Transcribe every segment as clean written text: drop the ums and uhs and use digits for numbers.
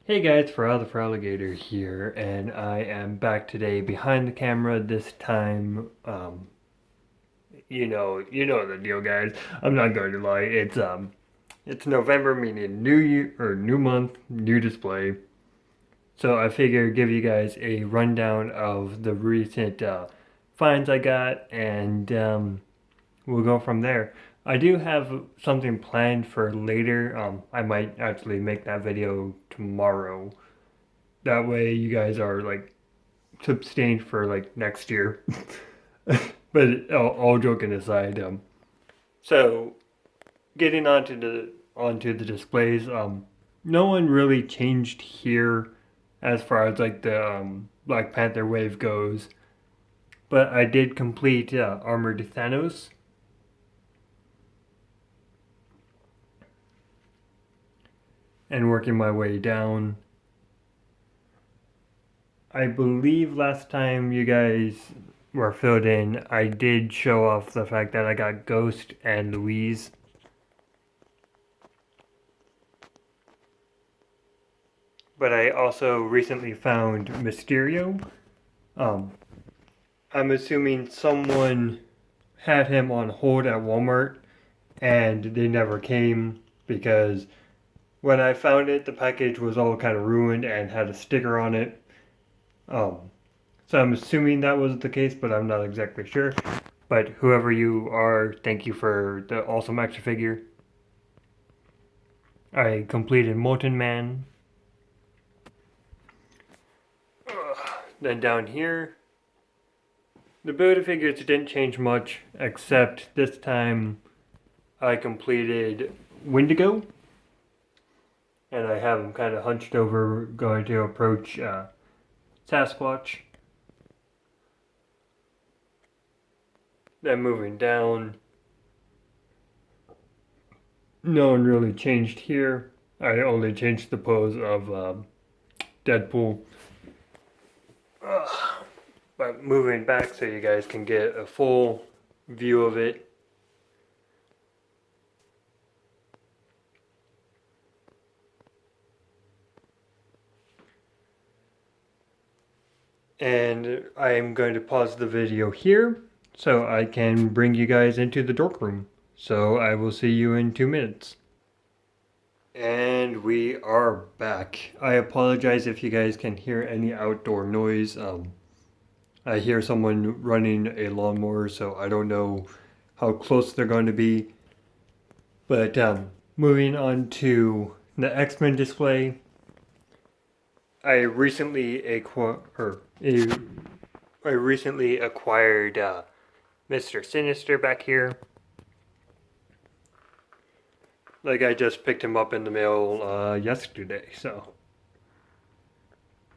Hey guys, Foral the Alligator here, and I am back today behind the camera. This time, you know the deal, guys. I'm not going to lie. It's November, meaning new year or new month, new display. So I figure give you guys a rundown of the recent finds I got, and we'll go from there. I do have something planned for later. I might actually make that video tomorrow. That way, you guys are like sustained for like next year. But all joking aside, so getting onto the displays, no one really changed here as far as like the Black Panther wave goes. But I did complete Armored Thanos, and working my way down. I believe last time you guys were filled in, I did show off the fact that I got Ghost and Louise. But I also recently found Mysterio. Um, I'm assuming someone had him on hold at Walmart and they never came because when I found it, the package was all kind of ruined and had a sticker on it. Um, so I'm assuming that was the case, but I'm not exactly sure. But whoever you are, thank you for the awesome action figure. I completed Molten Man. Then down here, the Build-A-Figures didn't change much, except this time I completed Wendigo. And I have him kind of hunched over, going to approach Sasquatch. Then moving down, no one really changed here. I only changed the pose of Deadpool. But moving back so you guys can get a full view of it. And I am going to pause the video here so I can bring you guys into the dork room. So I will see you in 2 minutes. And we are back. I apologize if you guys can hear any outdoor noise. I hear someone running a lawnmower, so I don't know how close they're going to be. But moving on to the X-Men display, I recently acquired Mr. Sinister back here. Like I just picked him up in the mail yesterday, so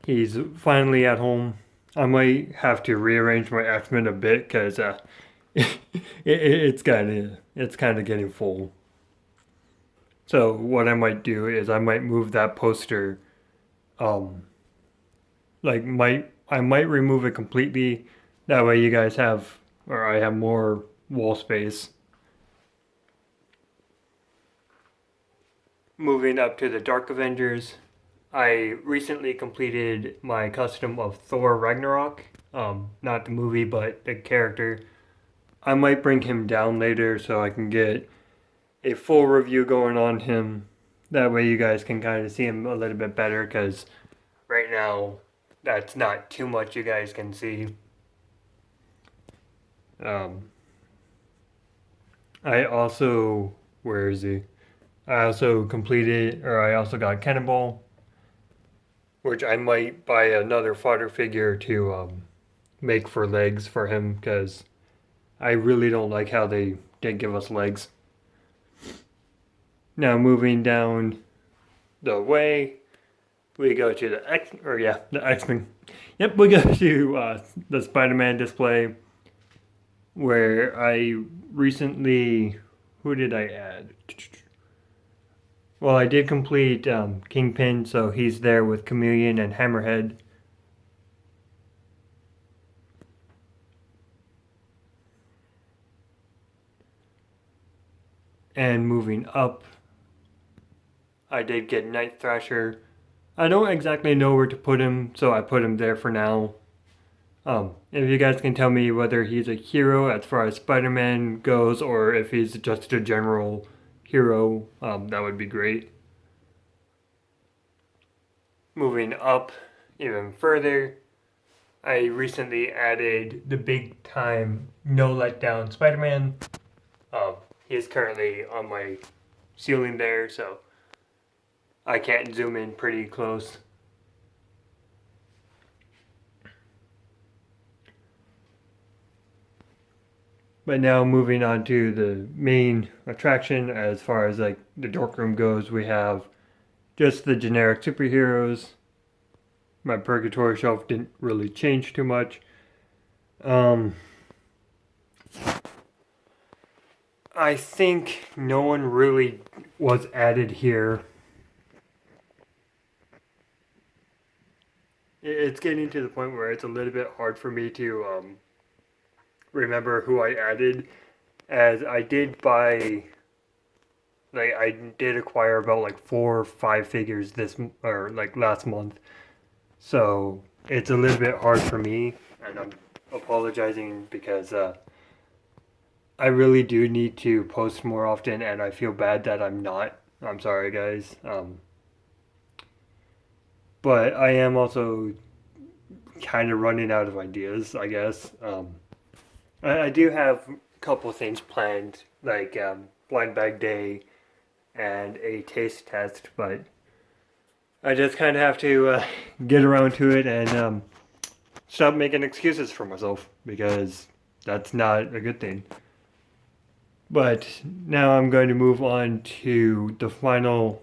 he's finally at home. I might have to rearrange my X-Men a bit because it's kind of getting full. So what I might do is I might move that poster, um, I might remove it completely. That way you guys have, or I have more wall space. Moving up to the Dark Avengers, I recently completed my custom of Thor Ragnarok. Not the movie, but the character. I might bring him down later so I can get a full review going on him. That way you guys can kind of see him a little bit better because right now that's not too much you guys can see. Um, I also, where is he? I also completed, or I also got Cannonball, which I might buy another fodder figure to make for legs for him because I really don't like how they didn't give us legs. Now moving down the way, we go to the X-Men. Yep, we go to the SpiderMan display where I recently, who did I add? Well, I did complete Kingpin, so he's there with Chameleon and Hammerhead. And moving up, I did get Night Thrasher, I don't exactly know where to put him, so I put him there for now. If you guys can tell me whether he's a hero as far as Spider-Man goes, or if he's just a general hero, that would be great. Moving up even further, I recently added the big time no letdown Spider-Man. He is currently on my ceiling there, so I can't zoom in pretty close. But now moving on to the main attraction, as far as like the dork room goes, we have just the generic superheroes. My purgatory shelf didn't really change too much. I think no one really was added here. It's getting to the point where it's a little bit hard for me to remember who I added, as I did buy, like I did acquire about like 4 or 5 figures this or like last month, so it's a little bit hard for me, and I'm apologizing because I really do need to post more often, and I feel bad that I'm not. I'm sorry, guys. But I am also kind of running out of ideas, I guess. I do have a couple of things planned, like blind bag day and a taste test, but I just kind of have to get around to it and stop making excuses for myself, because that's not a good thing. But now I'm going to move on to the final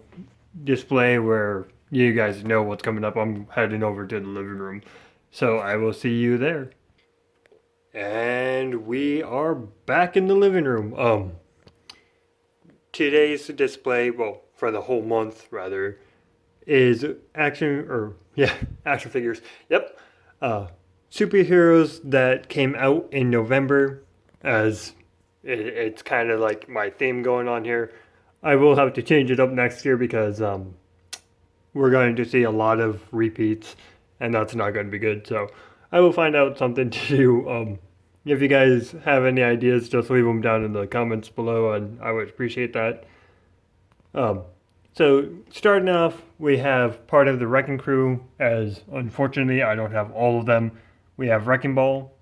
display where you guys know what's coming up. I'm heading over to the living room, so I will see you there. And we are back in the living room. Today's display, well, for the whole month rather, is action figures. Yep. Superheroes that came out in November, as it's kind of like my theme going on here. I will have to change it up next year because we're going to see a lot of repeats, and that's not going to be good. So I will find out something to do. If you guys have any ideas, just leave them down in the comments below, and I would appreciate that. So starting off, we have part of the Wrecking Crew, as unfortunately I don't have all of them. We have Wrecking Ball,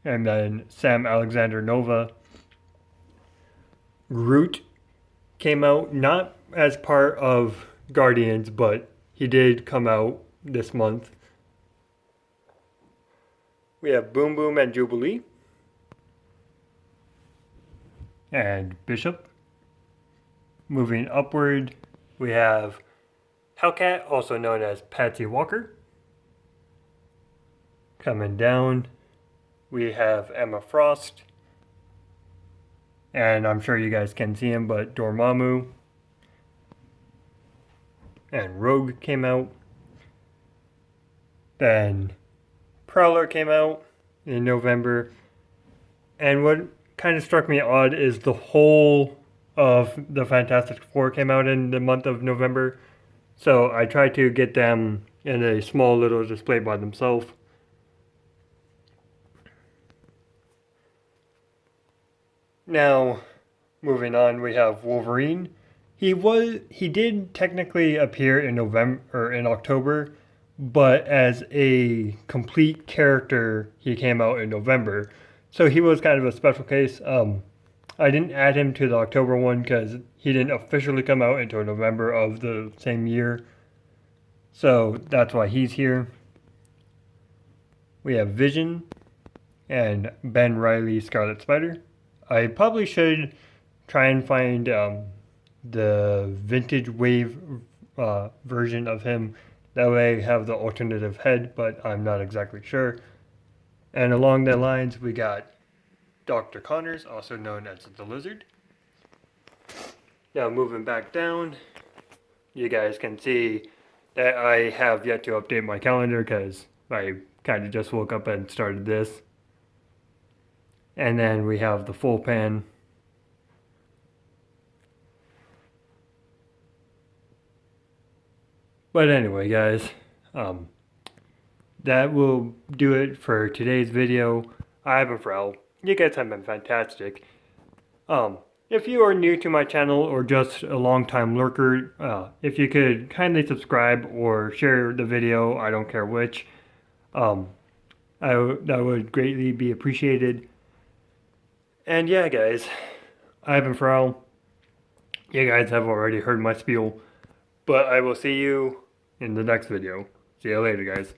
and then Sam Alexander Nova. Groot came out not as part of Guardians, but he did come out this month. We have Boom Boom and Jubilee. And Bishop. Moving upward, we have Hellcat, also known as Patsy Walker. Coming down, we have Emma Frost. And I'm sure you guys can see him, but Dormammu. And Rogue came out. Then Prowler came out in November. And what kind of struck me odd is the whole of the Fantastic Four came out in the month of November. So I tried to get them in a small little display by themselves. Now, moving on, we have Wolverine. He did technically appear in November or in October, but as a complete character, he came out in November. So he was kind of a special case. I didn't add him to the October one because he didn't officially come out until November of the same year. So that's why he's here. We have Vision and Ben Reilly Scarlet Spider. I probably should try and find the vintage wave version of him. That way I have the alternative head, but I'm not exactly sure. And along the lines, we got Dr. Connors, also known as the Lizard. Now moving back down, you guys can see that I have yet to update my calendar because I kind of just woke up and started this. And then we have the full pan. But anyway, guys, that will do it for today's video. I've been Foral. You guys have been fantastic. If you are new to my channel or just a long-time lurker, if you could kindly subscribe or share the video, I don't care which, that would greatly be appreciated. And yeah, guys, I've been Foral. You guys have already heard my spiel, but I will see you in the next video. See you later, guys.